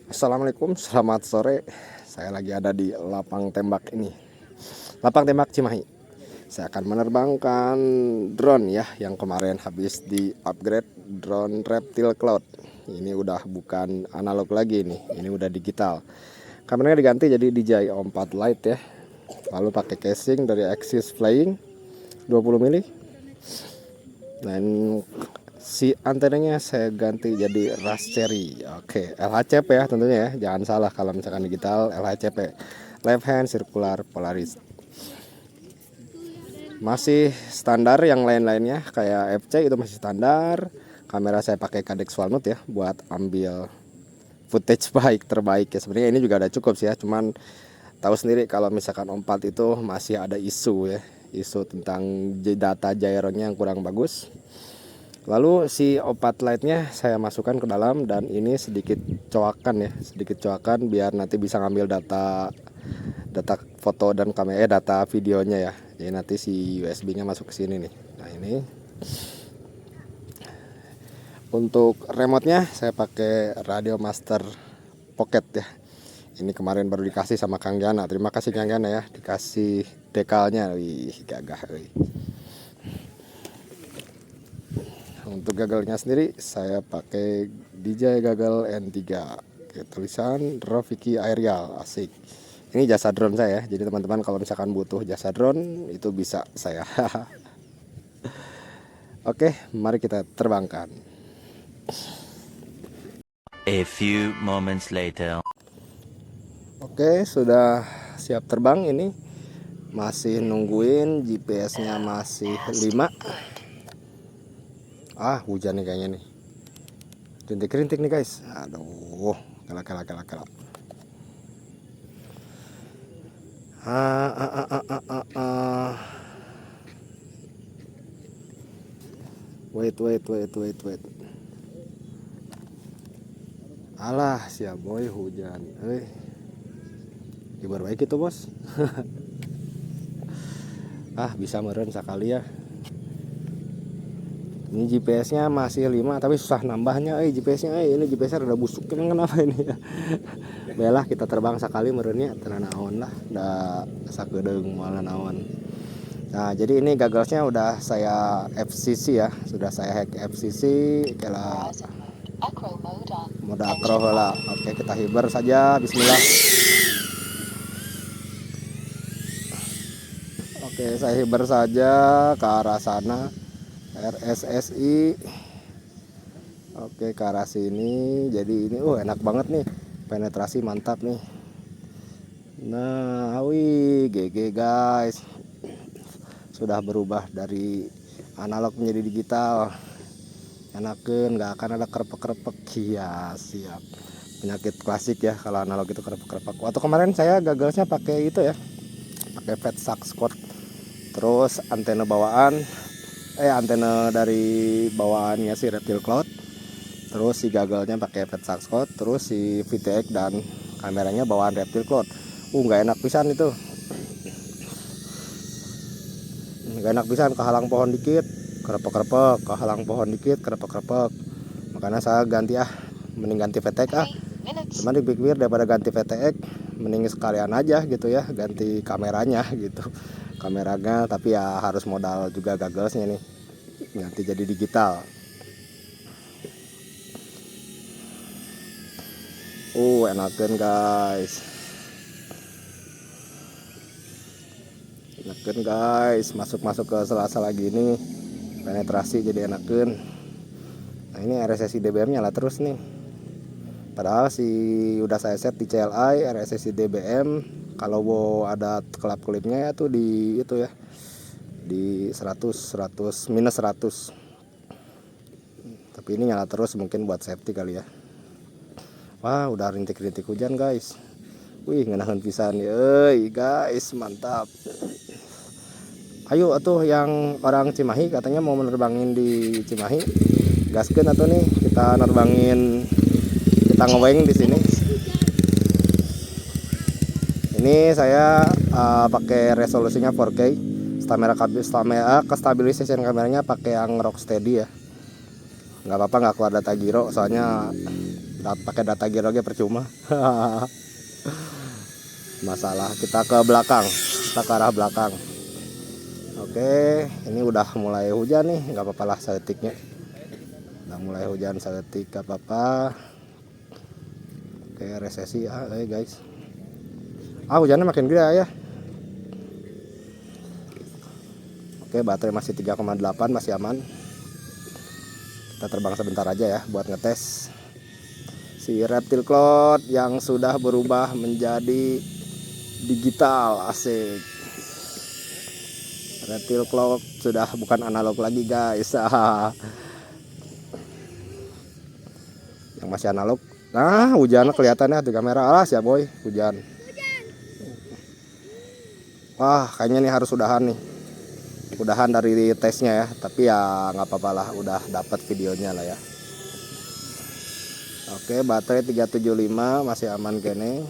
Assalamualaikum, selamat sore. Saya lagi ada di lapang tembak ini, lapang tembak Cimahi. Saya akan menerbangkan drone ya, yang kemarin habis di upgrade, drone Reptile Cloud. Ini udah bukan analog lagi nih, ini udah digital. Kameranya diganti jadi DJI O4 Lite ya. Lalu pakai casing dari Axis Flying 20 mili. Dan si antenanya saya ganti jadi Raspberry. Oke, LHCP ya tentunya ya. Jangan salah kalau misalkan digital, LHCP, left hand circular polaris. Masih standar, yang lain-lainnya kayak FC itu masih standar. Kamera saya pakai Cadex Walnut ya buat ambil footage terbaik ya. Sebenarnya ini juga udah cukup sih ya, cuman tahu sendiri kalau misalkan O4 itu masih ada isu ya, isu tentang data gyronya yang kurang bagus. Lalu si O4 Lite-nya saya masukkan ke dalam, dan ini sedikit coakan ya, sedikit coakan biar nanti bisa ngambil data foto dan kamera, data videonya ya. Jadi nanti si USB-nya masuk ke sini nih. Nah, ini untuk remote-nya saya pakai Radio Master Pocket ya. Ini kemarin baru dikasih sama Kang Gana. Terima kasih Kang Gana ya, dikasih dekalnya. Wih, gagah. Wih. Untuk gagalnya sendiri saya pakai DJI Gagal N3. Oke, tulisan Rafiki Aerial, asik. Ini jasa drone saya, jadi teman-teman kalau misalkan butuh jasa drone itu bisa saya. Oke, mari kita terbangkan. A few moments later. Oke, sudah siap terbang ini. Masih nungguin GPS-nya masih 5. Hujan nih kayaknya nih. Rintik-rintik nih guys. Aduh, kelak. Wait. Alah, siap boy, hujan. Diperbaiki tuh bos. Bisa meren sekali ya. Ini GPS-nya masih 5 tapi susah nambahnya. GPS-nya ini GPS-nya udah busuk. Kenapa ini ya? Belah kita terbang sekali merennya tenang naon lah. Da sakedeung moal naon. Nah, jadi ini gagalsnya udah saya FCC ya. Sudah saya hack FCC kela mode acro lah. Oke, kita hiber saja. Bismillah. Oke, saya hiber saja ke arah sana. RSSI. Oke, ke arah sini. Jadi ini enak banget nih, penetrasi mantap nih. Nah, GG guys, sudah berubah dari analog menjadi digital. Enakeun, nggak akan ada kerepek-kerepek. Iya, siap. Penyakit klasik ya kalau analog itu kerepek-kerepek. Waktu kemarin saya gagalnya pakai itu ya, pakai Vetsac Squad. Terus antena dari bawaannya si Reptile Cloud. Terus si gagalnya pakai Vetsac Squad. Terus si VTX dan kameranya bawaan Reptile Cloud. Nggak enak pisan itu. Nggak enak pisan, kehalang pohon dikit kerepek-kerepek, kehalang pohon dikit kerepek-kerepek. Makanya saya ganti mending ganti VTX Cuman dipikir daripada ganti VTX mending sekalian aja gitu ya, ganti kameranya gitu. Kameranya tapi ya harus modal juga gagalsnya nih, nanti jadi digital. Enakeun guys, masuk ke sela-sela gini, penetrasi jadi enakeun. Nah, ini RSSI DBM nyala terus nih, padahal udah saya set di CLI RSSI DBM. Kalau ada kelap-kelipnya ya tuh di itu ya, di 100 minus 100. Tapi ini nyala terus, mungkin buat safety kali ya. Udah rintik-rintik hujan guys. Ngenahan pisan guys, mantap. Ayo atuh yang orang Cimahi katanya mau menerbangin di Cimahi, gaskeun atuh nih kita nerbangin, kita ngeweng di sini. Ini saya pakai resolusinya 4K. Stabilization kameranya pakai yang Rocksteady ya. Nggak apa-apa nggak keluar data gyro, soalnya pakai data gear oke percuma. Masalah kita ke belakang, kita ke arah belakang. Oke, ini udah mulai hujan nih, nggak apa-apa lah sedetiknya. Udah mulai hujan sedetik, nggak apa-apa. Oke, resesi ya, guys. Hujannya makin gede ya. Oke, baterai masih 3,8, masih aman. Kita terbang sebentar aja ya buat ngetes si Reptile Cloud yang sudah berubah menjadi digital. Asik. Reptile Cloud sudah bukan analog lagi guys. Yang masih analog. Nah, hujannya kelihatannya di kamera. Siap boy, hujan. Wah, kayaknya nih harus udahan nih. Udahan dari tesnya ya, tapi ya nggak apa-apa lah, udah dapat videonya lah ya. Oke, baterai 375 masih aman kene.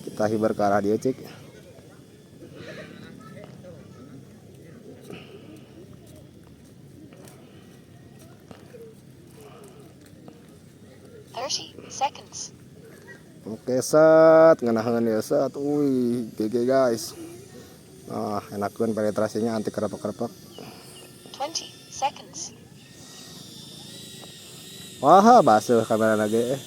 Kita hibar ke arah dia cik. Seconds. Oke, set ngenahan ya set. Wih, GG guys. Enak kan penetrasinya, anti kerepek-kerepek. 20 seconds. Wah, basuh kamera lagi.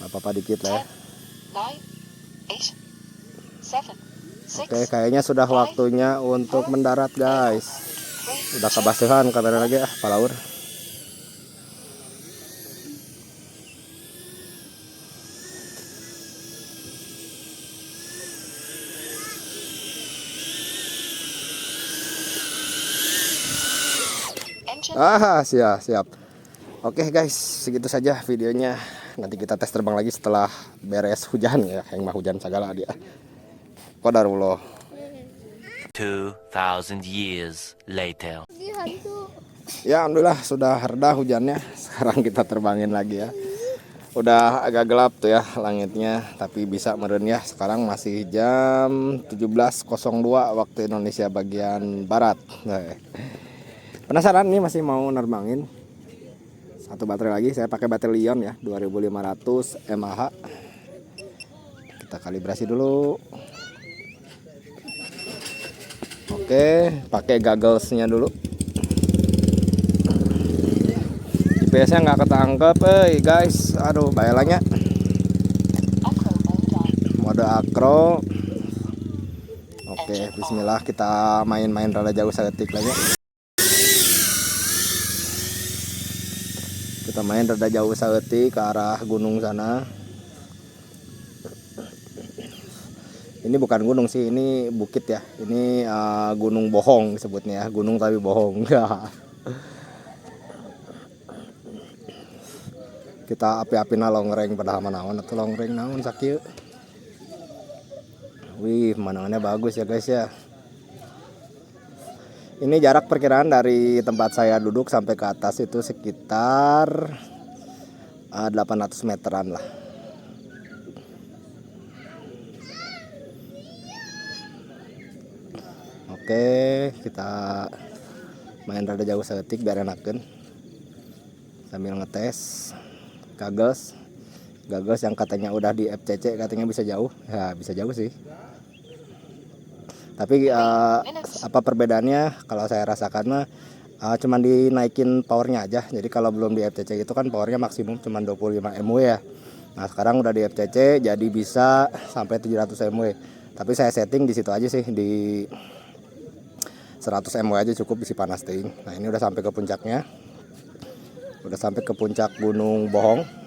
Apa-apa dikit lah ya. 10, 9, 8, 7, 6. Oke, kayaknya sudah waktunya untuk mendarat guys. Udah kebasuhan kamera lagi palaur. Siap. Oke guys, segitu saja videonya. Nanti kita tes terbang lagi setelah beres hujan ya. Yang mah hujan segala dia. Qadarullah. 2,000 years later. Ya alhamdulillah sudah reda hujannya. Sekarang kita terbangin lagi ya. Udah agak gelap tuh ya langitnya, tapi bisa meren ya. Sekarang masih jam 17.02 waktu Indonesia bagian barat. Penasaran nih, masih mau nerbangin satu baterai lagi. Saya pakai baterai Lion ya, 2500 mAh. Kita kalibrasi dulu. Oke, pakai gogglesnya dulu. GPS-nya nggak ketangkep, guys. Aduh, bayalanya. Mode akro. Oke, bismillah, kita main-main rada jauh sedetik lagi. Kita main rada jauh saeutik ke arah gunung sana. Ini bukan gunung sih, ini bukit ya. Ini gunung bohong disebutnya ya, gunung tapi bohong. Kita api-apina longreng pada manaon atau longreng naon sakieu. Wih, pemandangannya bagus ya guys ya. Ini jarak perkiraan dari tempat saya duduk sampai ke atas itu sekitar 800 meteran lah. Oke, kita main rada jauh sedetik biar enakeun. Sambil ngetes goggles yang katanya udah di FCC katanya bisa jauh. Ya, bisa jauh sih. Tapi apa perbedaannya kalau saya rasakan mah cuman dinaikin powernya aja. Jadi kalau belum di FCC itu kan powernya maksimum cuman 25 mW ya. Nah, sekarang udah di FCC jadi bisa sampai 700 mW. Tapi saya setting di situ aja sih, di 100 mW aja cukup, isi panas ting. Nah, ini udah sampai ke puncaknya. Udah sampai ke puncak Gunung Bohong.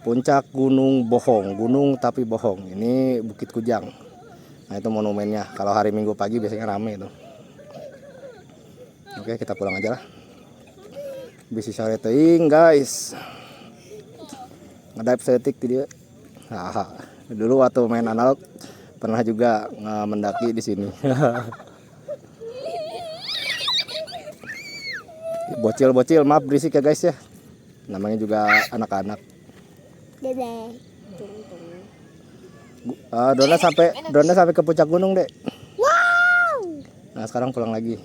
Puncak Gunung Bohong, gunung tapi bohong. Ini Bukit Kujang. Nah, itu monumennya. Kalau hari Minggu pagi biasanya rame itu. Oke, kita pulang aja lah. Bisi sore teuing, guys. Ngedive setik di dia. Dulu waktu main analog pernah juga mendaki di sini. Bocil-bocil, maaf berisik ya guys ya. Namanya juga anak-anak. Dede. Drone sampai ke puncak gunung, Dek. Wow. Nah sekarang pulang lagi.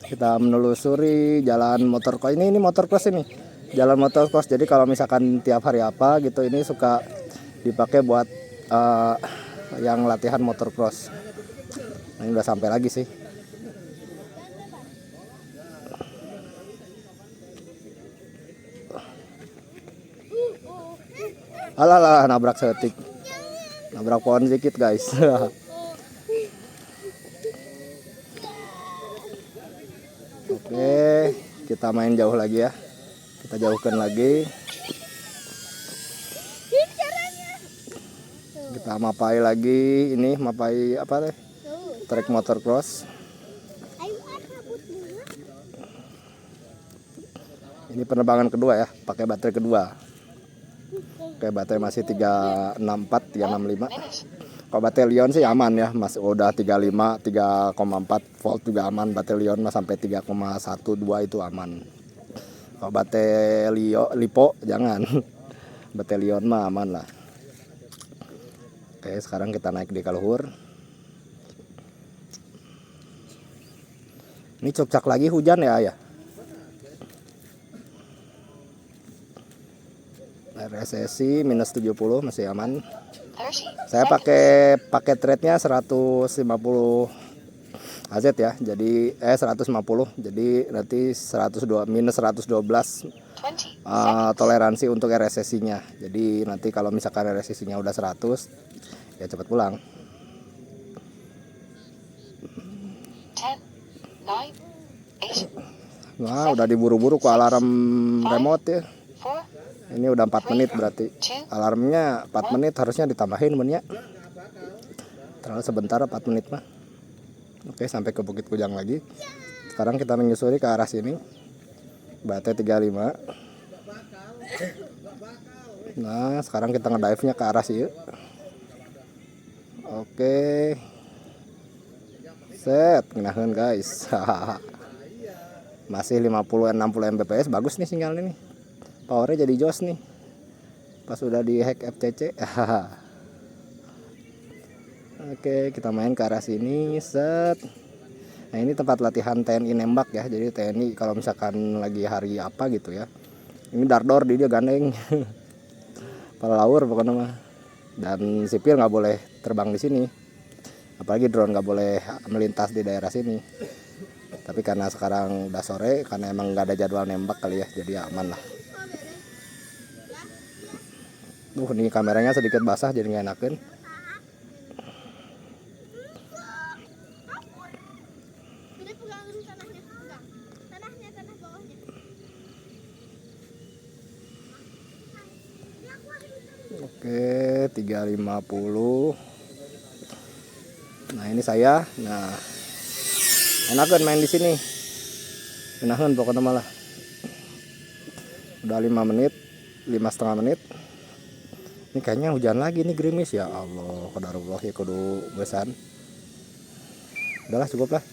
Kita menelusuri jalan motor cross. Ini motor cross ini. Jalan motor cross. Jadi kalau misalkan tiap hari apa gitu ini suka dipakai buat yang latihan motor cross. Nah, ini udah sampai lagi sih. Alah, nabrak setik. Nabrak pohon dikit, guys. Oke, kita main jauh lagi ya. Kita jauhkan lagi. Kita mapai lagi. Ini mapai apa teh? Trek motor cross. Ini penerbangan kedua ya, pakai baterai kedua. Oke, baterai masih 364, 365. Kalau baterai Lion sih aman ya, Mas. Udah 35, 3,4 volt juga aman. Baterai Lion mas sampai 3,12 itu aman. Kalau baterai Lipo jangan. Baterai Lion mah aman lah. Oke, sekarang kita naik di kaluhur. Ini cocok lagi hujan ya. RSSI minus 70 masih aman. 30 Saya pakai paket rate-nya 150 AZ ya. Jadi 150. Jadi nanti 102 minus 112 20 seconds. toleransi untuk RSSI-nya. Jadi nanti kalau misalkan RSSI-nya udah 100 ya cepat pulang. 10 9 8 Wah, udah diburu-buru ke alarm remote ya. 4 Ini udah 4 menit berarti. Alarmnya 4 menit harusnya ditambahin ya. Terlalu sebentar 4 menit mah. Oke, sampai ke Bukit Kujang lagi. Sekarang kita menyusuri ke arah sini. Bate 35. Nah, sekarang kita ngedive-nya ke arah sini. Oke. Set, ngenahin guys. Masih 50-60 Mbps, bagus nih sinyalnya nih. Powernya jadi jos nih. Pas udah di hack FCC. Oke, kita main ke arah sini. Set. Nah, ini tempat latihan TNI nembak ya. Jadi TNI kalau misalkan lagi hari apa gitu ya. Ini dardor dia gandeng. Pelawur pokoknya mah. Dan sipil nggak boleh terbang di sini. Apalagi drone nggak boleh melintas di daerah sini. Tapi karena sekarang udah sore, karena emang nggak ada jadwal nembak kali ya, jadi aman lah. Nih kameranya sedikit basah jadi nggak enakan. Oke, 350. Nah, ini saya. Nah, enakan main di sini. Enakan pokoknya malah. Udah 5 menit, 5,5 menit. Ini kayaknya hujan lagi nih, gerimis ya Allah. Qadarullah ya kudu besan. Udahlah cukup lah.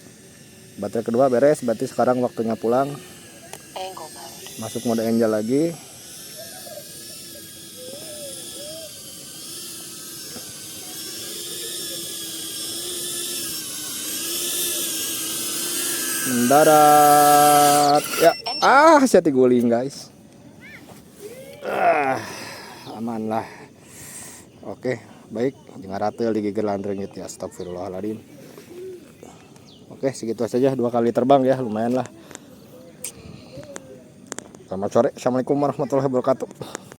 Baterai kedua beres, berarti sekarang waktunya pulang. Angle mode. Masuk mode angel lagi. Mendarat ya. Hati guling guys. Aman lah. Oke, baik. Jangan ratel digigir landrengit ya. Astagfirullahaladzim. Oke, segitu saja 2 kali terbang ya, lumayan lah. Selamat sore. Assalamualaikum warahmatullahi wabarakatuh.